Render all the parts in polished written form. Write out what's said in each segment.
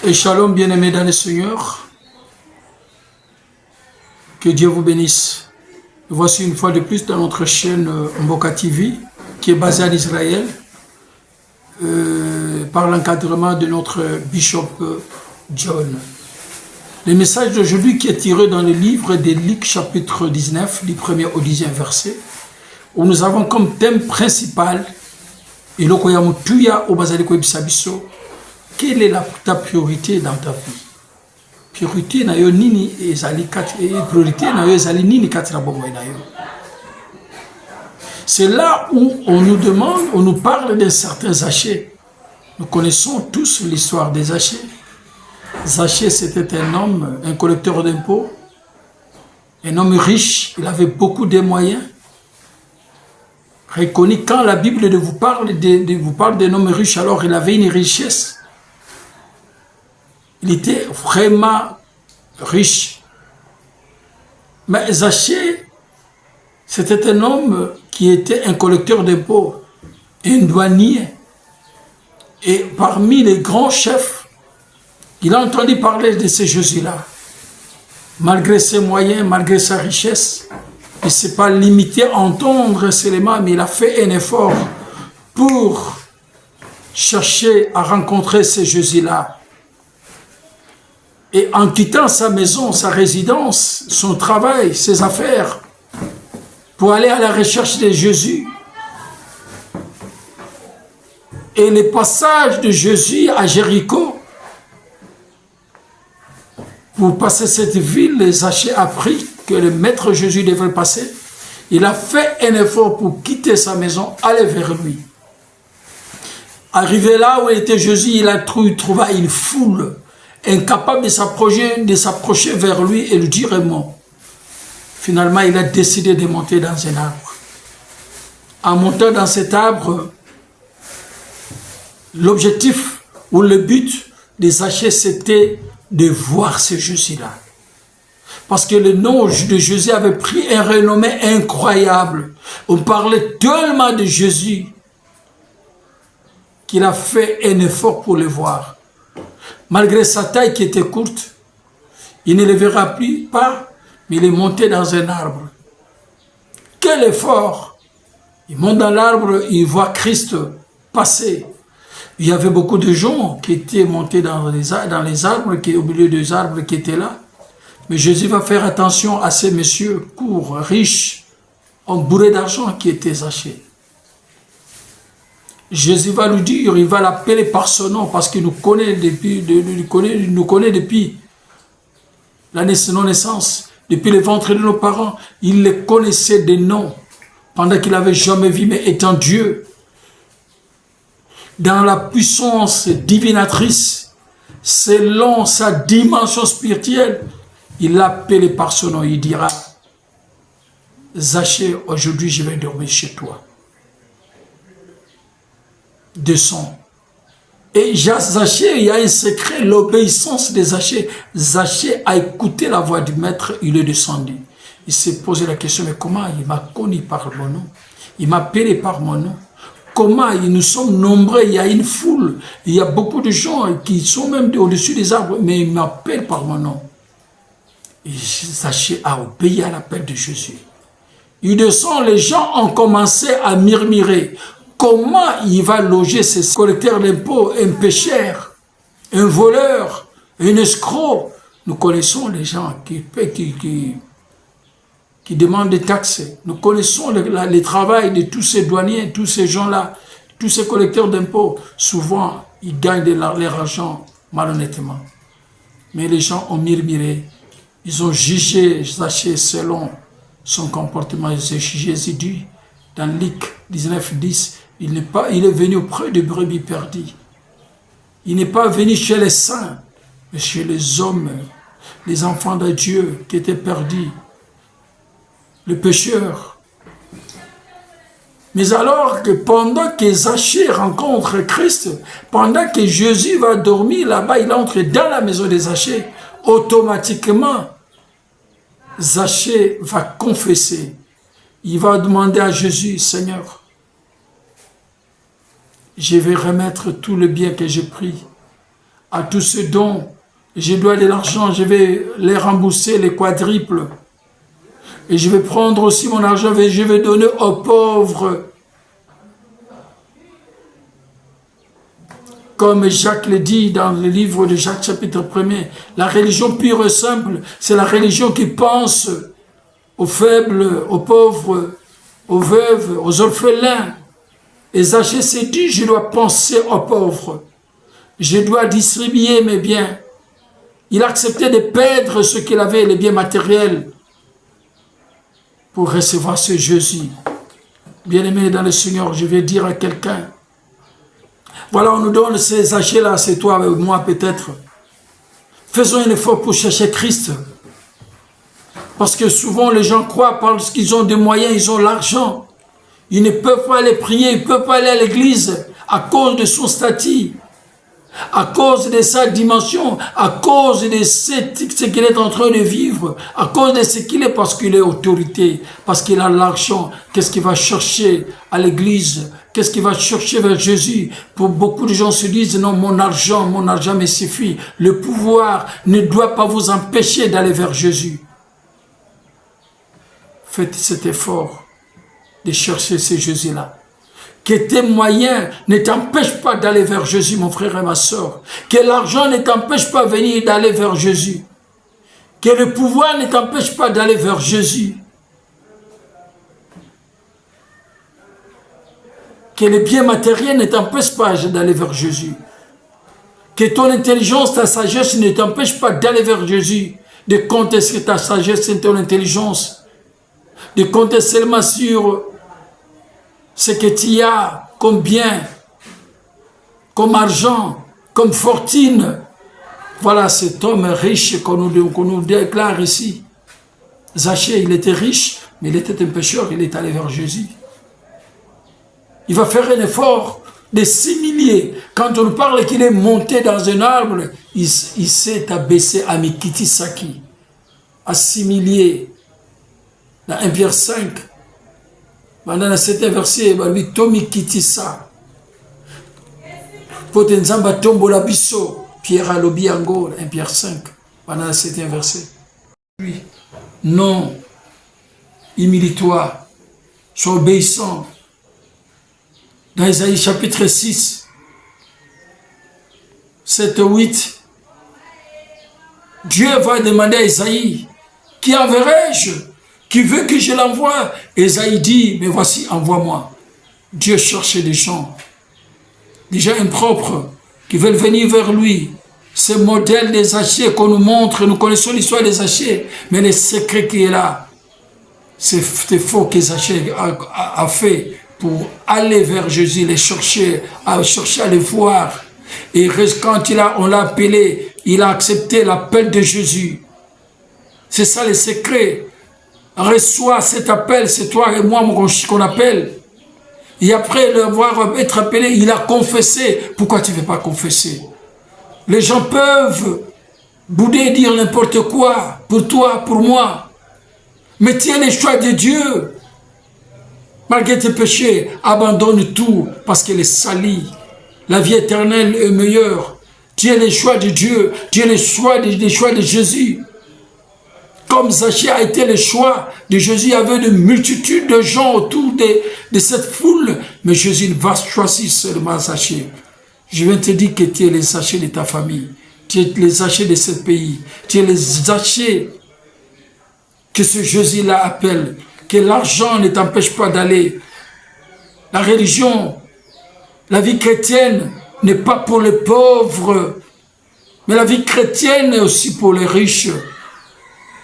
Et shalom bien-aimés dans le Seigneur, que Dieu vous bénisse. Voici une fois de plus dans notre chaîne Mboka TV, qui est basée en Israël, par l'encadrement de notre bishop John. Le message d'aujourd'hui qui est tiré dans le livre de Luc chapitre 19, du 1er au 10e verset, où nous avons comme thème principal, quelle est ta priorité dans ta vie? Priorité na yo nini ezali kati priorité na yo ezali nini kati na bongo na yo. C'est là où on nous demande, on nous parle de certains Zachée. Nous connaissons tous l'histoire des Zachée. Zachée, c'était un homme, un collecteur d'impôts, un homme riche, il avait beaucoup de moyens. Reconnu, quand la Bible vous parle d'un homme riche, alors il avait une richesse. Il était vraiment riche. Mais Zachée, c'était un homme qui était un collecteur d'impôts, un douanier. Et parmi les grands chefs, il a entendu parler de ce Jésus-là. Malgré ses moyens, malgré sa richesse, il ne s'est pas limité à entendre seulement, mais il a fait un effort pour chercher à rencontrer ce Jésus-là. Et en quittant sa maison, sa résidence, son travail, ses affaires, pour aller à la recherche de Jésus. Et le passage de Jésus à Jéricho, pour passer cette ville, Zachée a appris que le maître Jésus devait passer. Il a fait un effort pour quitter sa maison, aller vers lui. Arrivé là où était Jésus, il a trouvé une foule incapable de s'approcher vers lui et lui dire un mot. Finalement, il a décidé de monter dans un arbre. En montant dans cet arbre, l'objectif ou le but de Zachée, c'était de voir ce Jésus-là. Parce que le nom de Jésus avait pris un renommé incroyable. On parlait tellement de Jésus qu'il a fait un effort pour le voir. Malgré sa taille qui était courte, il ne le verra plus pas, mais il est monté dans un arbre. Quel effort! Il monte dans l'arbre, il voit Christ passer. Il y avait beaucoup de gens qui étaient montés dans les arbres, au milieu des arbres qui étaient là. Mais Jésus va faire attention à ces messieurs courts, riches, bourrés d'argent qui étaient Zachée. Jésus va lui dire, il va l'appeler par son nom parce qu'il nous connaît depuis la naissance, depuis le ventre de nos parents. Il les connaissait des noms pendant qu'il n'avait jamais vu, mais étant Dieu, dans la puissance divinatrice, selon sa dimension spirituelle, il l'appelait par son nom. Il dira, Zachée, aujourd'hui je vais dormir chez toi. Descends. Et Zachée, il y a un secret, l'obéissance de Zachée. Zachée a écouté la voix du maître, il est descendu. Il s'est posé la question, mais comment il m'a connu par mon nom? Il m'a appelé par mon nom. Comment nous sommes nombreux, il y a une foule, il y a beaucoup de gens qui sont même au-dessus des arbres, mais il m'appelle par mon nom. Et Zachée a obéi à l'appel de Jésus. Il descend, les gens ont commencé à murmurer. Comment il va loger ces collecteurs d'impôts, un pécheur, un voleur, un escroc? Nous connaissons les gens qui demandent des taxes. Nous connaissons le travail de tous ces douaniers, tous ces gens-là, tous ces collecteurs d'impôts. Souvent, ils gagnent leur argent malhonnêtement. Mais les gens ont murmuré. Ils ont jugé Zachée selon son comportement. Jésus dit dans Luc 19, 10, il est venu auprès des brebis perdues. Il n'est pas venu chez les saints, mais chez les hommes, les enfants de Dieu qui étaient perdus, les pécheurs. Mais alors que pendant que Zachée rencontre Christ, pendant que Jésus va dormir là-bas, il entre dans la maison de Zachée, automatiquement, Zachée va confesser. Il va demander à Jésus, Seigneur, je vais remettre tout le bien que j'ai pris à tous ces dons. Je dois de l'argent, je vais les rembourser, les quadruples. Et je vais prendre aussi mon argent et je vais donner aux pauvres. Comme Jacques le dit dans le livre de Jacques chapitre 1er, la religion pure et simple, c'est la religion qui pense aux faibles, aux pauvres, aux veuves, aux orphelins. Et Zaché s'est dit, je dois penser aux pauvres. Je dois distribuer mes biens. Il a accepté de perdre ce qu'il avait, les biens matériels, pour recevoir ce Jésus. Bien-aimé dans le Seigneur, je vais dire à quelqu'un, voilà, on nous donne ces sachets-là, c'est toi et moi peut-être. Faisons un effort pour chercher Christ. Parce que souvent les gens croient parce qu'ils ont des moyens, ils ont l'argent. Ils ne peuvent pas aller prier, ils ne peuvent pas aller à l'église à cause de son statut, à cause de sa dimension, à cause de ce qu'il est en train de vivre, à cause de ce qu'il est parce qu'il est autorité, parce qu'il a l'argent. Qu'est-ce qu'il va chercher à l'église? Qu'est-ce qu'il va chercher vers Jésus? Pour beaucoup de gens se disent, non, mon argent me suffit. Le pouvoir ne doit pas vous empêcher d'aller vers Jésus. Faites cet effort de chercher ce Jésus-là. Que tes moyens ne t'empêchent pas d'aller vers Jésus, mon frère et ma soeur. Que l'argent ne t'empêche pas de venir d'aller vers Jésus. Que le pouvoir ne t'empêche pas d'aller vers Jésus. Que les biens matériels ne t'empêchent pas d'aller vers Jésus. Que ton intelligence, ta sagesse ne t'empêche pas d'aller vers Jésus. De compter sur ta sagesse et ton intelligence. De compter seulement sur ce que tu as comme bien, comme argent, comme fortune. Voilà cet homme riche qu'on nous déclare ici. Zaché, il était riche, mais il était un pécheur, il est allé vers Jésus. Il va faire un effort de s'humilier. Quand on nous parle qu'il est monté dans un arbre, il s'est abaissé à Mikitisaki, à s'humilier. Dans 1 Pierre 5, dans cet verset, lui Tomi Kitisa. Potenzamba tombola biso, Pierre alobi yango, 1 Pierre 5, pendant cet verset. Oui. Non, humilie-toi, sois obéissant. Dans Isaïe chapitre 6, 7, 8, Dieu va demander à Isaïe, qui enverrai-je? Qui veut que je l'envoie? Isaïe dit, mais voici, envoie-moi. Dieu cherche des gens, impropres, qui veulent venir vers lui. Ce modèle des Zachée qu'on nous montre, nous connaissons l'histoire des Zachée, mais le secret qui est là, c'est faux que Zachée a fait pour aller vers Jésus, les chercher, à les voir. Et quand on l'a appelé, il a accepté l'appel de Jésus. C'est ça le secret. Reçois cet appel, c'est toi et moi qu'on appelle. Et après être appelé, il a confessé. Pourquoi tu ne veux pas confesser? Les gens peuvent bouder et dire n'importe quoi, pour toi, pour moi. Mais tiens les choix de Dieu. Malgré tes péchés, abandonne tout, parce qu'elle est salie. La vie éternelle est meilleure. Tiens les choix de Dieu, tiens les choix de Jésus. Comme Zachée a été le choix de Jésus, il y avait de multitudes de gens autour de cette foule. Mais Jésus va choisir seulement Zachée. Je viens te dire que tu es les Zachée de ta famille. Tu es les Zachée de ce pays. Tu es les Zachée que ce Jésus-là appelle. Que l'argent ne t'empêche pas d'aller. La religion, la vie chrétienne n'est pas pour les pauvres. Mais la vie chrétienne est aussi pour les riches.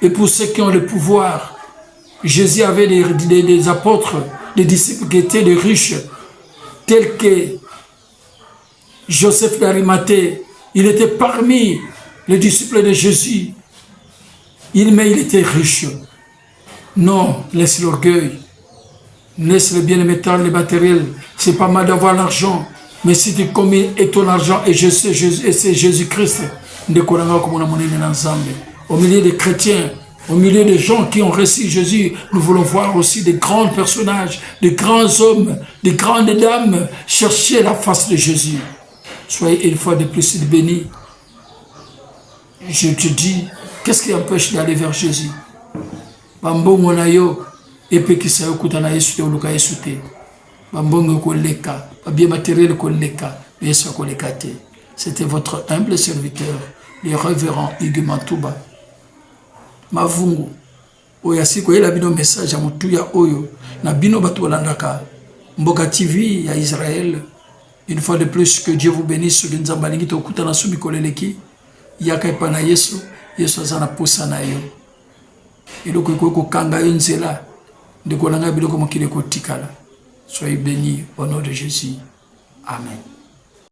Et pour ceux qui ont le pouvoir. Jésus avait des apôtres, des disciples qui étaient des riches, tels que Joseph d'Arimathée. Il était parmi les disciples de Jésus. Mais il était riche. Non, laisse l'orgueil. Laisse le bien métal, le matériel. C'est pas mal d'avoir l'argent. Mais si tu commets ton argent et c'est Jésus-Christ, au milieu des chrétiens, au milieu des gens qui ont reçu Jésus, nous voulons voir aussi des grands personnages, des grands hommes, des grandes dames chercher la face de Jésus. Soyez une fois de plus bénis. je te dis, qu'est-ce qui empêche d'aller vers Jésus? Bambongo na yo, epekisa yo kutana Yesu te oluka Yesu te. Bambongo koleka, babie matériel koleka, Yesu koleka te. C'était votre humble serviteur, le révérend Hugues Matuba. Mavungu, oya siko yela bino message ya mutuya oyo, na bino batu balandaka, Mboka TV ya Israël. Une fois de plus, que Dieu vous bénisse, que nous avons dit okuta na subi koleleki, yaka epana Yesu, Yesu azana posa na yo. Eloko ko kanga yo nzela, ndeko langa biloko mokile ko tikala. Soyez bénis au nom de Jésus. Amen.